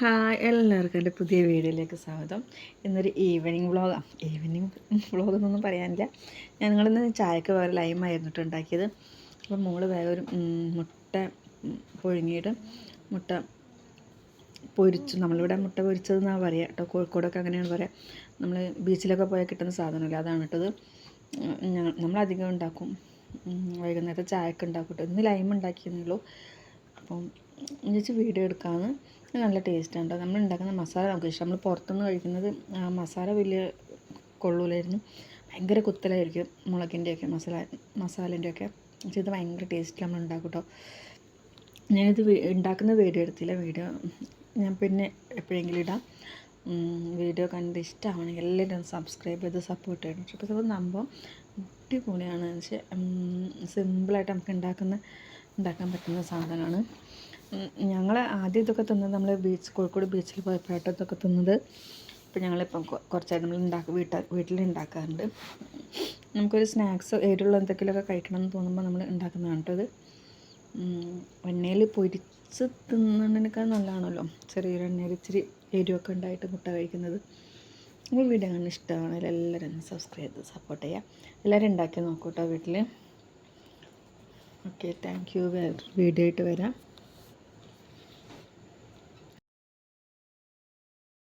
Hi എല്ലാവർക്കും എൻ്റെ പുതിയ വീഡിയോയിലേക്ക് സ്വാഗതം. ഇന്നൊരു ഈവനിങ് വ്ളോഗ് എന്നൊന്നും പറയാനില്ല. ഞങ്ങളിന്ന് ചായക്ക് വേറെ ലൈമായിരുന്നു ഉണ്ടാക്കിയത്. അപ്പോൾ മോള് വേഗം ഒരു മുട്ട പുഴുങ്ങിയിട്ട് മുട്ട പൊരിച്ചു. നമ്മളിവിടെ മുട്ട പൊരിച്ചതെന്നാണ് പറയുക കേട്ടോ. കോഴിക്കോടൊക്കെ അങ്ങനെയാണ് പറയുക. നമ്മൾ ബീച്ചിലൊക്കെ പോയാൽ കിട്ടുന്ന സാധനമല്ല, അതാണ് ഇട്ടത്. നമ്മളധികം ഉണ്ടാക്കും, വൈകുന്നേരത്തെ ചായക്ക് ഉണ്ടാക്കും കേട്ടോ. ഇന്ന് ലൈം ഉണ്ടാക്കിയെന്നുള്ളൂ. അപ്പം എന്നുവെച്ച് വീഡിയോ എടുക്കാമെന്ന്. നല്ല ടേസ്റ്റാണ് കേട്ടോ. നമ്മൾ ഉണ്ടാക്കുന്ന മസാല നമുക്ക് ഇഷ്ടം. നമ്മൾ പുറത്തുനിന്ന് കഴിക്കുന്നത് മസാല വലിയ കൊള്ളൂലായിരുന്നു, ഭയങ്കര കുത്തലായിരിക്കും മുളകിൻ്റെയൊക്കെ മസാലേൻ്റെയൊക്കെ. പക്ഷേ ഇത് ഭയങ്കര ടേസ്റ്റ് നമ്മൾ ഉണ്ടാക്കും കേട്ടോ. ഞാനിത് ഉണ്ടാക്കുന്ന വീഡിയോ എടുത്തില്ല. വീഡിയോ ഞാൻ പിന്നെ എപ്പോഴെങ്കിലും ഇടാം. വീഡിയോ കണ്ട് ഇഷ്ടമാണെങ്കിൽ എല്ലാവരും സബ്സ്ക്രൈബ് ചെയ്ത് സപ്പോർട്ട് ചെയ്യണം. പക്ഷേ ഇത് സംഭവം അടിപൊളിയാണ്. എന്ന് വെച്ചാൽ സിമ്പിളായിട്ട് നമുക്ക് ഉണ്ടാക്കാൻ പറ്റുന്ന സാധനമാണ്. ഞങ്ങൾ ആദ്യം ഇതൊക്കെ തിന്നത് നമ്മൾ കോഴിക്കോട് ബീച്ചിൽ പോയപ്പോഴായിട്ട് ഇതൊക്കെ തിന്നത്. ഇപ്പം ഞങ്ങളിപ്പം കുറച്ചായിട്ട് നമ്മൾ വീട്ടിലുണ്ടാക്കാറുണ്ട്. നമുക്കൊരു സ്നാക്സ് എരിവുള്ള എന്തെങ്കിലുമൊക്കെ കഴിക്കണം എന്ന് തോന്നുമ്പോൾ നമ്മൾ ഉണ്ടാക്കുന്നതാണ് കേട്ടോ. ഇത് എണ്ണയിൽ പൊരിച്ച് തിന്നതിനേക്കാൾ നല്ലതാണല്ലോ ചെറിയൊരു എണ്ണയിൽ ഇച്ചിരി എരിവൊക്കെ ഉണ്ടായിട്ട് മുട്ട കഴിക്കുന്നത്. അപ്പോൾ വീഡിയോ കാണാൻ ഇഷ്ടമാണെങ്കിൽ എല്ലാവരും സബ്സ്ക്രൈബ് ചെയ്ത് സപ്പോർട്ട് ചെയ്യുക. എല്ലാവരും ഉണ്ടാക്കി നോക്കൂ കേട്ടോ വീട്ടിൽ. Okay, thank you. വീഡിയോ ആയിട്ട് വരാം.